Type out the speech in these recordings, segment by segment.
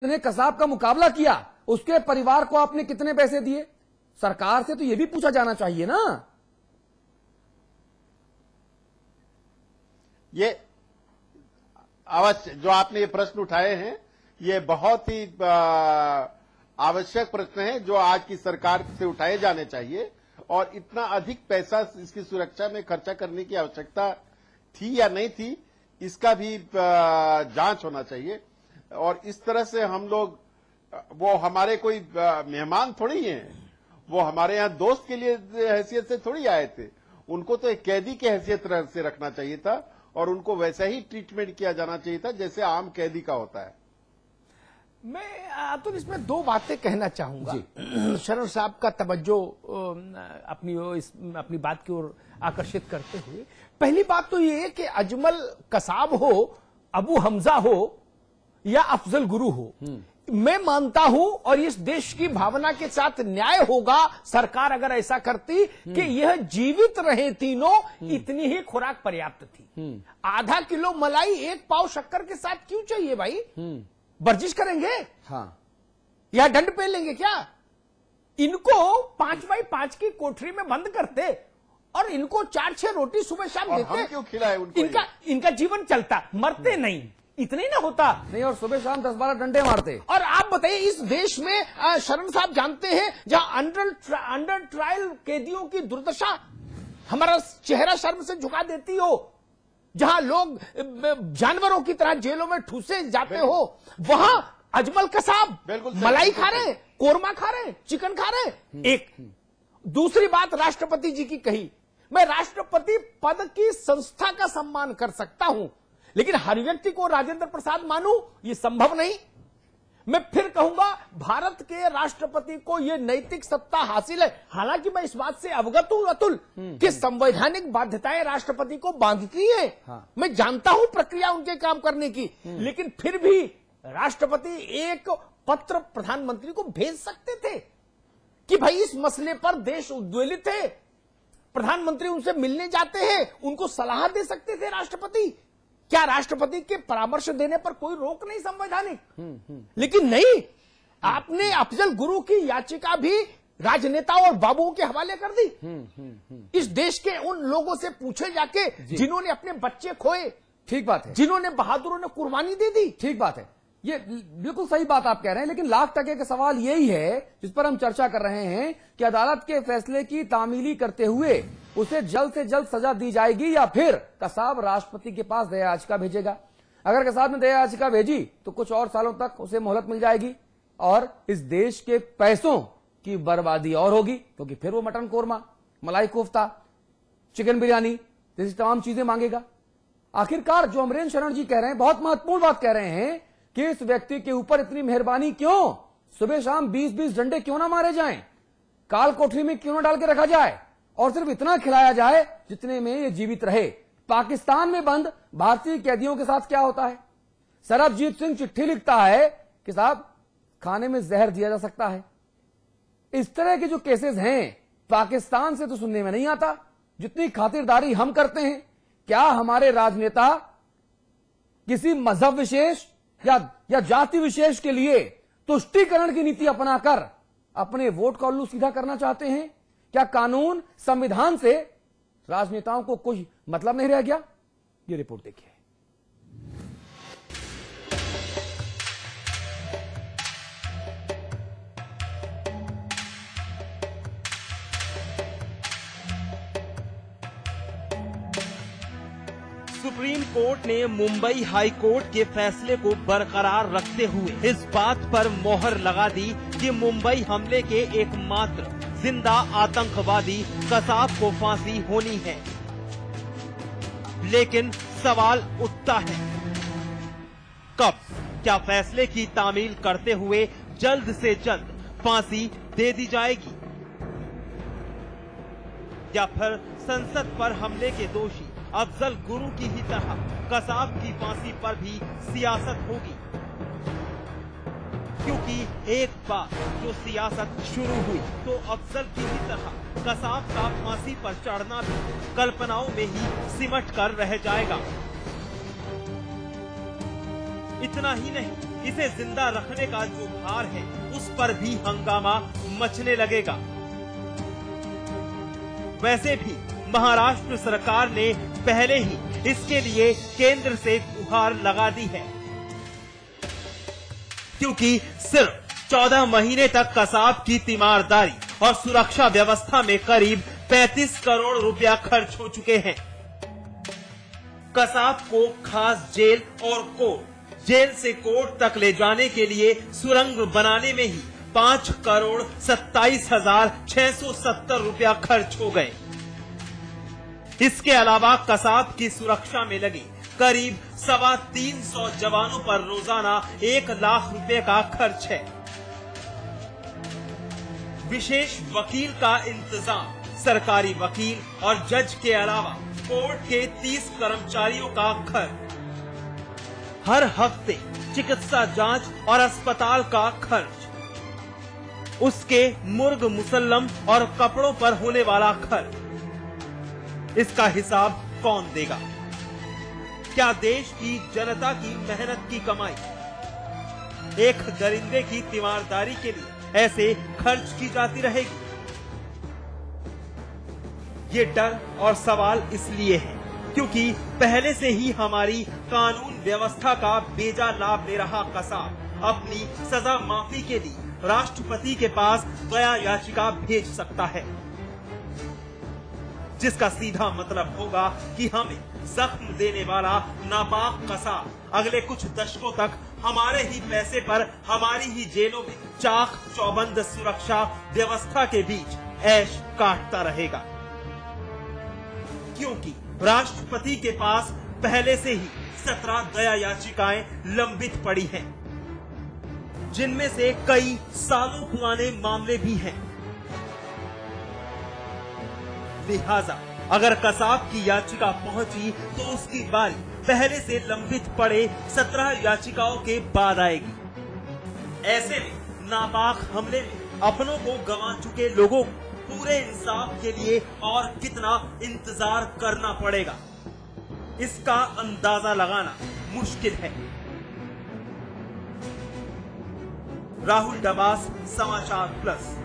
ने कसाब का मुकाबला किया, उसके परिवार को आपने कितने पैसे दिए? सरकार से तो यह भी पूछा जाना चाहिए ना। ये अवश्य जो आपने ये प्रश्न उठाए हैं, ये बहुत ही आवश्यक प्रश्न है जो आज की सरकार से उठाए जाने चाहिए। और इतना अधिक पैसा इसकी सुरक्षा में खर्चा करने की आवश्यकता थी या नहीं थी, इसका भी जांच होना चाहिए। और इस तरह से हम लोग, वो हमारे कोई मेहमान थोड़ी हैं, वो हमारे यहाँ दोस्त के लिए हैसियत से थोड़ी आए थे। उनको तो एक कैदी की हैसियत से रखना चाहिए था और उनको वैसा ही ट्रीटमेंट किया जाना चाहिए था जैसे आम कैदी का होता है। मैं तो इसमें दो बातें कहना चाहूंगा। शरण साहब का तवज्जो अपनी बात की ओर आकर्षित करते हुए, पहली बात तो ये है कि अजमल कसाब हो, अबू हमजा हो या अफजल गुरु हो, मैं मानता हूं और इस देश की भावना के साथ न्याय होगा सरकार अगर ऐसा करती कि यह जीवित रहे तीनों, इतनी ही खुराक पर्याप्त थी। आधा किलो मलाई 1 पाव शक्कर के साथ क्यों चाहिए भाई? वर्जिश करेंगे? हाँ, या दंड पे लेंगे क्या? इनको 5x5 की कोठरी में बंद करते और इनको 4-6 रोटी सुबह शाम देते। हम क्यों खिलाए उनको? इनका जीवन चलता, मरते नहीं, इतने ना होता नहीं, और सुबह शाम 10-12 डंडे मारते। और आप बताइए, इस देश में शरण साहब जानते हैं जहां अंडर ट्रायल कैदियों की दुर्दशा हमारा चेहरा शर्म से झुका देती हो, जहां लोग जानवरों की तरह जेलों में ठूसे जाते हो, वहां अजमल कसाब मलाई खा रहे, कोरमा खा रहे, चिकन खा रहे। एक दूसरी बात राष्ट्रपति जी की कही, मैं राष्ट्रपति पद की संस्था का सम्मान कर सकता हूं, लेकिन हर व्यक्ति को राजेंद्र प्रसाद मानूं यह संभव नहीं। मैं फिर कहूंगा, भारत के राष्ट्रपति को यह नैतिक सत्ता हासिल है। हालांकि मैं इस बात से अवगत हूं अतुल कि संवैधानिक बाध्यताएं राष्ट्रपति को बांधती है। मैं जानता हूं प्रक्रिया उनके काम करने की, लेकिन फिर भी राष्ट्रपति एक पत्र प्रधानमंत्री को भेज सकते थे कि भाई इस मसले पर देश उद्वेलित है, प्रधानमंत्री उनसे मिलने जाते हैं, उनको सलाह दे सकते थे राष्ट्रपति। क्या राष्ट्रपति के परामर्श देने पर कोई रोक नहीं संवैधानिक? लेकिन नहीं, आपने अफजल गुरु की याचिका भी राजनेताओं और बाबुओं के हवाले कर दी। इस देश के उन लोगों से पूछे जाके जिन्होंने अपने बच्चे खोए। ठीक बात है। जिन्होंने बहादुरों ने कुर्बानी दे दी। ठीक बात है, ये बिल्कुल सही बात आप कह रहे हैं। लेकिन लाख टके का सवाल यही है जिस पर हम चर्चा कर रहे हैं कि अदालत के फैसले की तामीली करते हुए उसे जल्द से जल्द सजा दी जाएगी या फिर कसाब राष्ट्रपति के पास दया याचिका भेजेगा। अगर कसाब ने दया याचिका भेजी तो कुछ और सालों तक उसे मोहलत मिल जाएगी और इस देश के पैसों की बर्बादी और होगी, क्योंकि फिर वो मटन कोरमा, मलाई कोफ्ता, चिकन बिरयानी जैसी तमाम चीजें मांगेगा। आखिरकार जो अमरेंद्र शरण जी कह रहे हैं, बहुत महत्वपूर्ण बात कह रहे हैं कि इस व्यक्ति के ऊपर इतनी मेहरबानी क्यों? सुबह शाम 20-20 डंडे क्यों ना मारे जाएं? काल कोठरी में क्यों ना डाल के रखा जाए और सिर्फ इतना खिलाया जाए जितने में ये जीवित रहे? पाकिस्तान में बंद भारतीय कैदियों के साथ क्या होता है? सरबजीत सिंह चिट्ठी लिखता है कि साहब खाने में जहर दिया जा सकता है। इस तरह के जो केसेस हैं पाकिस्तान से तो सुनने में नहीं आता। जितनी खातिरदारी हम करते हैं, क्या हमारे राजनेता किसी मजहब विशेष या जाति विशेष के लिए तुष्टीकरण की नीति अपनाकर अपने वोट का उल्लू सीधा करना चाहते हैं? क्या कानून संविधान से राजनेताओं को कोई मतलब नहीं रह गया? ये रिपोर्ट देखिए। सुप्रीम कोर्ट ने मुंबई हाई कोर्ट के फैसले को बरकरार रखते हुए इस बात पर मोहर लगा दी कि मुंबई हमले के एकमात्र जिंदा आतंकवादी कसाब को फांसी होनी है। लेकिन सवाल उठता है, कब? क्या फैसले की तामील करते हुए जल्द से जल्द फांसी दे दी जाएगी या फिर संसद पर हमले के दोषी अफजल गुरु की ही तरह कसाब की फांसी पर भी सियासत होगी? क्योंकि एक बार जो सियासत शुरू हुई तो अफजल की ही तरह कसाब का फांसी पर चढ़ना भी कल्पनाओं में ही सिमट कर रह जाएगा। इतना ही नहीं, इसे जिंदा रखने का जो भार है उस पर भी हंगामा मचने लगेगा। वैसे भी महाराष्ट्र सरकार ने पहले ही इसके लिए केंद्र से गुहार लगा दी है, क्योंकि सिर्फ 14 महीने तक कसाब की तीमारदारी और सुरक्षा व्यवस्था में करीब 35 करोड़ रुपया खर्च हो चुके हैं। कसाब को खास जेल और कोर्ट, जेल से कोर्ट तक ले जाने के लिए सुरंग बनाने में ही 5 करोड़ 27,670 रुपया खर्च हो गए। इसके अलावा कसाब की सुरक्षा में लगे करीब 325 जवानों पर रोजाना 1 लाख रुपए का खर्च है। विशेष वकील का इंतजाम, सरकारी वकील और जज के अलावा कोर्ट के 30 कर्मचारियों का खर्च, हर हफ्ते चिकित्सा जांच और अस्पताल का खर्च, उसके मुर्ग मुसल्लम और कपड़ों पर होने वाला खर्च, इसका हिसाब कौन देगा? क्या देश की जनता की मेहनत की कमाई एक दरिंदे की तीमारदारी के लिए ऐसे खर्च की जाती रहेगी? ये डर और सवाल इसलिए है क्योंकि पहले से ही हमारी कानून व्यवस्था का बेजा लाभ ले रहा कसाब अपनी सजा माफी के लिए राष्ट्रपति के पास दया याचिका भेज सकता है, जिसका सीधा मतलब होगा कि हमें जख्म देने वाला नापाक कसाब अगले कुछ दशकों तक हमारे ही पैसे पर हमारी ही जेलों में चाक चौबंद सुरक्षा व्यवस्था के बीच ऐश काटता रहेगा, क्योंकि राष्ट्रपति के पास पहले से ही 17 दया याचिकाएं लंबित पड़ी हैं, जिनमें से कई सालों पुराने मामले भी हैं। लिहाजा अगर कसाब की याचिका पहुंची तो उसकी बारी पहले से लंबित पड़े 17 याचिकाओं के बाद आएगी। ऐसे में नापाक हमले में अपनों को गंवा चुके लोगों को पूरे इंसाफ के लिए और कितना इंतजार करना पड़ेगा, इसका अंदाजा लगाना मुश्किल है। राहुल डबास, समाचार प्लस।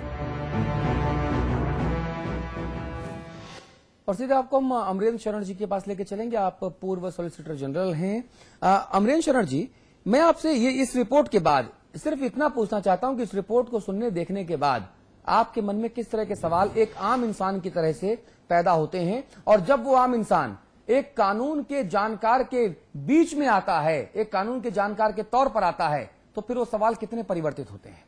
और सीधे आपको हम अमरेंद्र शरण जी के पास लेके चलेंगे। आप पूर्व सॉलिसिटर जनरल हैं। अमरेंद्र शरण जी, मैं आपसे ये इस रिपोर्ट के बाद सिर्फ इतना पूछना चाहता हूं कि इस रिपोर्ट को सुनने देखने के बाद आपके मन में किस तरह के सवाल एक आम इंसान की तरह से पैदा होते हैं, और जब वो आम इंसान एक कानून के जानकार के बीच में आता है, एक कानून के जानकार के तौर पर आता है, तो फिर वो सवाल कितने परिवर्तित होते हैं?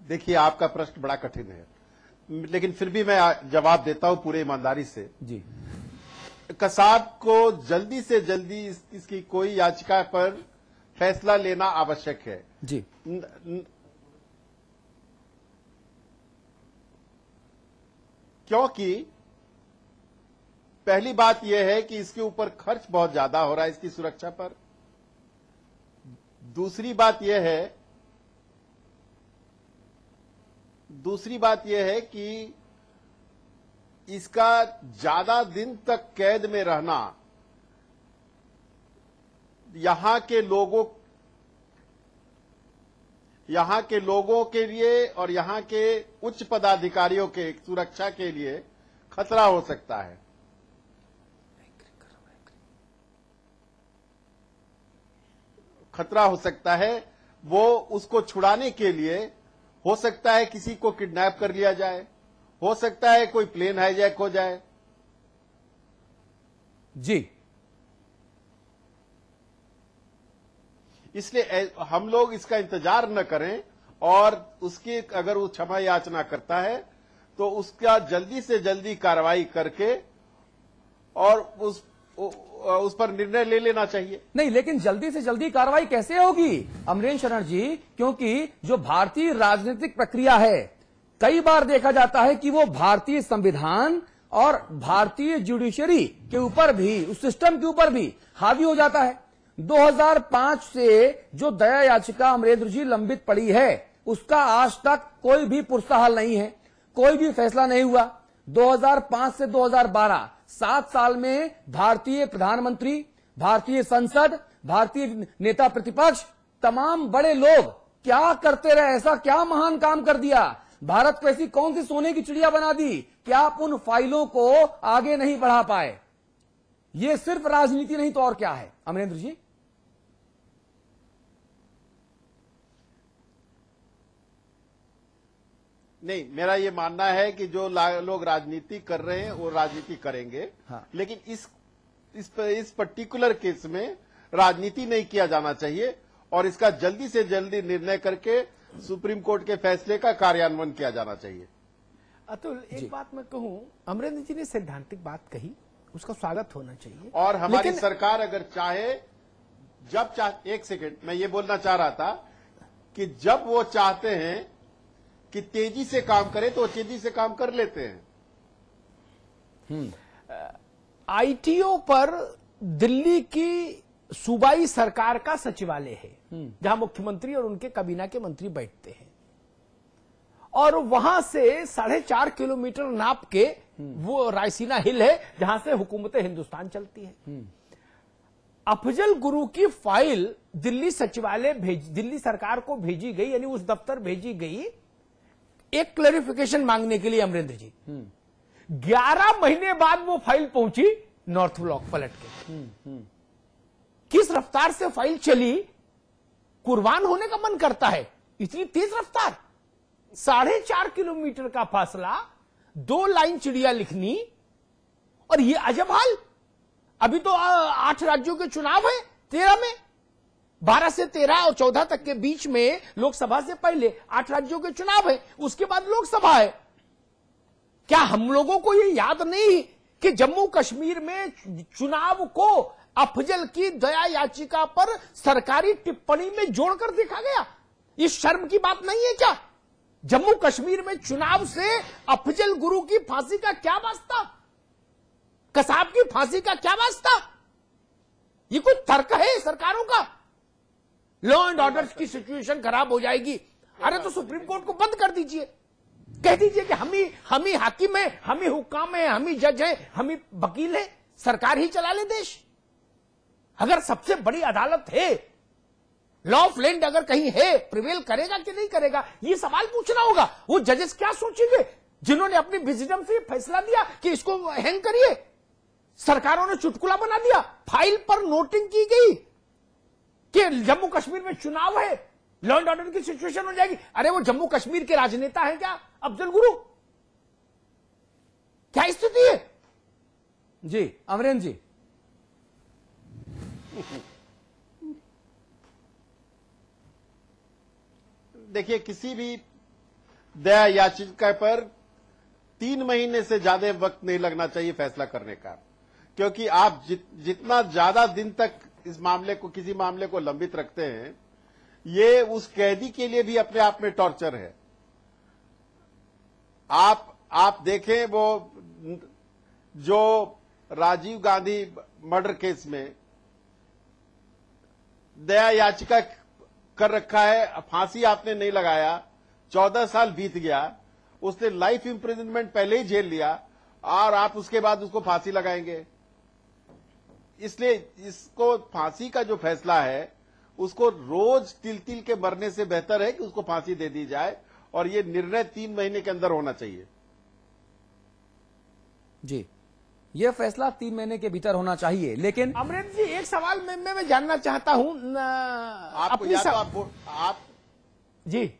देखिए, आपका प्रश्न बड़ा कठिन है, लेकिन फिर भी मैं जवाब देता हूं पूरे ईमानदारी से। जी, कसाब को जल्दी से जल्दी इसकी कोई याचिका पर फैसला लेना आवश्यक है। जी, क्योंकि पहली बात यह है कि इसके ऊपर खर्च बहुत ज्यादा हो रहा है, इसकी सुरक्षा पर। दूसरी बात यह है कि इसका ज्यादा दिन तक कैद में रहना यहां के लोगों के लिए और यहां के उच्च पदाधिकारियों के सुरक्षा के लिए खतरा हो सकता है। वो उसको छुड़ाने के लिए हो सकता है किसी को किडनैप कर लिया जाए, हो सकता है कोई प्लेन हाईजैक हो जाए। जी, इसलिए हम लोग इसका इंतजार न करें, और उसकी अगर वो क्षमा याचना करता है तो उसका जल्दी से जल्दी कार्रवाई करके और उस पर निर्णय ले लेना चाहिए। नहीं, लेकिन जल्दी से जल्दी कार्रवाई कैसे होगी अमरेंद्र शरण जी? क्योंकि जो भारतीय राजनीतिक प्रक्रिया है, कई बार देखा जाता है कि वो भारतीय संविधान और भारतीय जुडिशरी के ऊपर भी, उस सिस्टम के ऊपर भी हावी हो जाता है। 2005 से जो दया याचिका अमरेंद्र जी लंबित पड़ी है, उसका आज तक कोई भी पुरस्ता हल नहीं है, कोई भी फैसला नहीं हुआ। 2005 से 2012 7 साल में भारतीय प्रधानमंत्री, भारतीय संसद, भारतीय नेता प्रतिपक्ष, तमाम बड़े लोग क्या करते रहे? ऐसा क्या महान काम कर दिया? भारत को ऐसी कौन सी सोने की चिड़िया बना दी कि आप उन फाइलों को आगे नहीं बढ़ा पाए? ये सिर्फ राजनीति नहीं तो और क्या है? अमरेंद्र जी, नहीं, मेरा ये मानना है कि जो लोग राजनीति कर रहे हैं वो राजनीति करेंगे। हाँ। लेकिन इस पर्टिकुलर केस में राजनीति नहीं किया जाना चाहिए और इसका जल्दी से जल्दी निर्णय करके सुप्रीम कोर्ट के फैसले का कार्यान्वयन किया जाना चाहिए। अतुल, एक बात मैं कहूं, अमरेंद्र जी ने सैद्धांतिक बात कही, उसका स्वागत होना चाहिए। और हमारी लेकिन सरकार अगर चाहे, एक सेकंड, मैं ये बोलना चाह रहा था कि जब वो चाहते हैं कि तेजी से काम करें तो तेजी से काम कर लेते हैं। आईटीओ पर दिल्ली की सूबाई सरकार का सचिवालय है, जहां मुख्यमंत्री और उनके काबीना के मंत्री बैठते हैं, और वहां से 4.5 किलोमीटर नाप के वो रायसीना हिल है जहां से हुकूमत हिंदुस्तान चलती है। अफजल गुरु की फाइल दिल्ली सचिवालय दिल्ली सरकार को भेजी गई, यानी उस दफ्तर भेजी गई एक क्लैरिफिकेशन मांगने के लिए। अमरेंद्र जी, 11 महीने बाद वो फाइल पहुंची नॉर्थ ब्लॉक पलट के। किस रफ्तार से फाइल चली, कुर्बान होने का मन करता है। इतनी तेज रफ्तार, 4.5 किलोमीटर का फासला, 2 लाइन चिड़िया लिखनी, और ये अजब हाल। अभी तो 8 राज्यों के चुनाव है, 13 में, 12 से 13 और 14 तक के बीच में लोकसभा से पहले 8 राज्यों के चुनाव है, उसके बाद लोकसभा है। क्या हम लोगों को ये याद नहीं कि जम्मू कश्मीर में चुनाव को अफजल की दया याचिका पर सरकारी टिप्पणी में जोड़कर देखा गया? ये शर्म की बात नहीं है क्या? जम्मू कश्मीर में चुनाव से अफजल गुरु की फांसी का क्या वास्ता? कसाब की फांसी का क्या वास्ता? ये कोई तर्क है सरकारों का? लॉ एंड ऑर्डर की सिचुएशन खराब हो जाएगी, अरे तो सुप्रीम कोर्ट को बंद कर दीजिए, कह दीजिए कि हम ही हाकिम है, हम ही हुक्काम है, हम ही जज है, हम ही वकील है, सरकार ही चला ले देश। अगर सबसे बड़ी अदालत है, लॉ ऑफ लैंड अगर कहीं है, प्रिवेल करेगा कि नहीं करेगा, ये सवाल पूछना होगा। वो जजेस क्या सोचेंगे जिन्होंने अपनी विजडम से फैसला दिया कि इसको हैंग करिए? सरकारों ने चुटकुला बना दिया, फाइल पर नोटिंग की गई कि जम्मू कश्मीर में चुनाव है, लॉ एंड ऑर्डर की सिचुएशन हो जाएगी। अरे वो जम्मू कश्मीर के राजनेता हैं क्या अफजल गुरु? क्या स्थिति है? जी अमरेंद्र जी, देखिए, किसी भी दया याचिका पर 3 महीने से ज्यादा वक्त नहीं लगना चाहिए फैसला करने का, क्योंकि आप जितना ज्यादा दिन तक किसी मामले को लंबित रखते हैं, ये उस कैदी के लिए भी अपने आप में टॉर्चर है। आप देखें, वो जो राजीव गांधी मर्डर केस में दया याचिका कर रखा है, फांसी आपने नहीं लगाया, 14 साल बीत गया, उसने लाइफ इंप्रिजनमेंट पहले ही झेल लिया और आप उसके बाद उसको फांसी लगाएंगे। इसलिए इसको फांसी का जो फैसला है, उसको रोज तिल तिल के मरने से बेहतर है कि उसको फांसी दे दी जाए, और ये निर्णय 3 महीने के अंदर होना चाहिए। जी, यह फैसला 3 महीने के भीतर होना चाहिए। लेकिन अमरेंद्र जी, एक सवाल मैं जानना चाहता हूं आपको या तो आप जी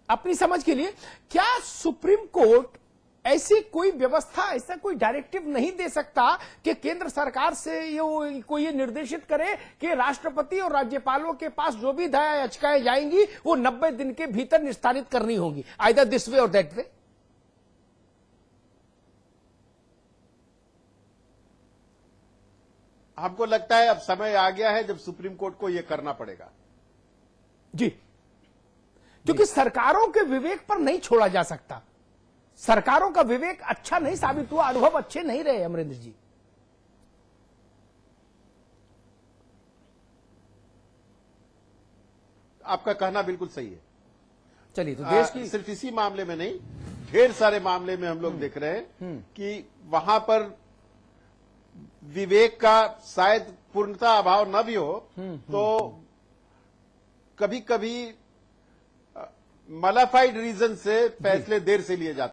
अपनी समझ के लिए, क्या सुप्रीम कोर्ट ऐसी कोई व्यवस्था, ऐसा कोई डायरेक्टिव नहीं दे सकता कि केंद्र सरकार से ये निर्देशित करे कि राष्ट्रपति और राज्यपालों के पास जो भी दया याचिकाएं जाएंगी वो 90 दिन के भीतर निस्तारित करनी होगी, आइदर दिस वे और दैट वे? हमको लगता है अब समय आ गया है जब सुप्रीम कोर्ट को यह करना पड़ेगा। जी, क्योंकि सरकारों के विवेक पर नहीं छोड़ा जा सकता। सरकारों का विवेक अच्छा नहीं साबित हुआ, अनुभव अच्छे नहीं रहे। अमरेंद्र जी, आपका कहना बिल्कुल सही है। चलिए, तो देश की सिर्फ इसी मामले में नहीं, ढेर सारे मामले में हम लोग देख रहे हैं कि वहां पर विवेक का शायद पूर्णता अभाव न भी हो तो कभी कभी मलाफाइड रीजन से फैसले देर से लिए जाते हैं।